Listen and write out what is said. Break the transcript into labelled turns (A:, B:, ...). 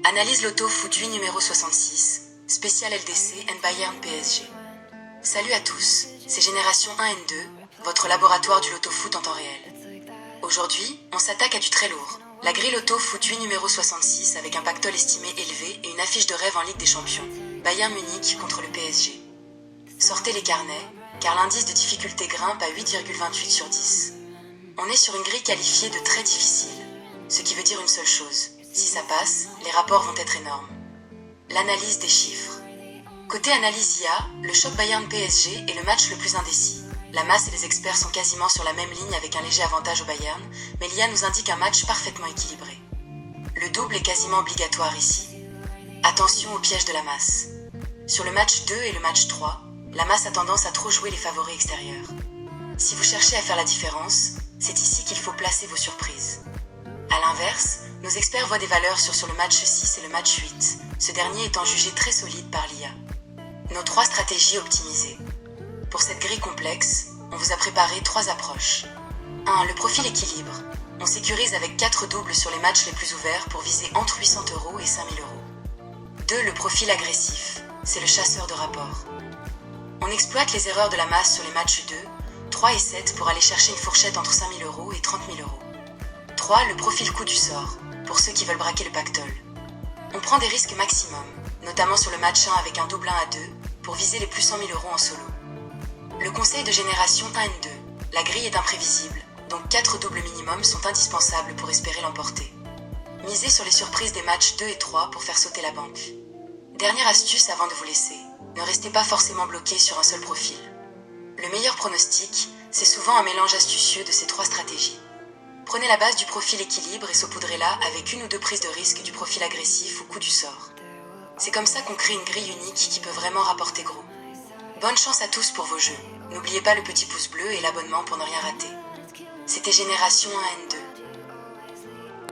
A: Analyse Loto Foot 8 numéro 66, spécial LDC and Bayern PSG. Salut à tous, c'est Génération 1 and 2, votre laboratoire du Loto Foot en temps réel. Aujourd'hui, on s'attaque à du très lourd. La grille Loto Foot 8 numéro 66 avec un pactole estimé élevé et une affiche de rêve en Ligue des Champions. Bayern Munich contre le PSG. Sortez les carnets, car l'indice de difficulté grimpe à 8,28 sur 10. On est sur une grille qualifiée de très difficile, ce qui veut dire une seule chose. Si ça passe, les rapports vont être énormes. L'analyse des chiffres. Côté analyse IA, le choc Bayern-PSG est le match le plus indécis. La masse et les experts sont quasiment sur la même ligne avec un léger avantage au Bayern, mais l'IA nous indique un match parfaitement équilibré. Le double est quasiment obligatoire ici. Attention au piège de la masse. Sur le match 2 et le match 3, la masse a tendance à trop jouer les favoris extérieurs. Si vous cherchez à faire la différence, c'est ici qu'il faut placer vos surprises. A l'inverse, nos experts voient des valeurs sur le match 6 et le match 8, ce dernier étant jugé très solide par l'IA. Nos 3 stratégies optimisées. Pour cette grille complexe, on vous a préparé 3 approches. 1. Le profil équilibre. On sécurise avec 4 doubles sur les matchs les plus ouverts pour viser entre 800 € et 5000 €. 2. Le profil agressif. C'est le chasseur de rapport. On exploite les erreurs de la masse sur les matchs 2, 3 et 7 pour aller chercher une fourchette entre 5000 € et 30 000 €. 3. Le profil coup du sort, pour ceux qui veulent braquer le pactole. On prend des risques maximum, notamment sur le match 1 avec un double 1 à 2, pour viser les plus 100 000 € en solo. Le conseil de Génération 1 and 2. La grille est imprévisible, donc 4 doubles minimum sont indispensables pour espérer l'emporter. Misez sur les surprises des matchs 2 et 3 pour faire sauter la banque. Dernière astuce avant de vous laisser, ne restez pas forcément bloqué sur un seul profil. Le meilleur pronostic, c'est souvent un mélange astucieux de ces 3 stratégies. Prenez la base du profil équilibre et saupoudrez-la avec 1 ou 2 prises de risque du profil agressif ou coup du sort. C'est comme ça qu'on crée une grille unique qui peut vraiment rapporter gros. Bonne chance à tous pour vos jeux. N'oubliez pas le petit pouce bleu et l'abonnement pour ne rien rater. C'était Génération 1 and 2.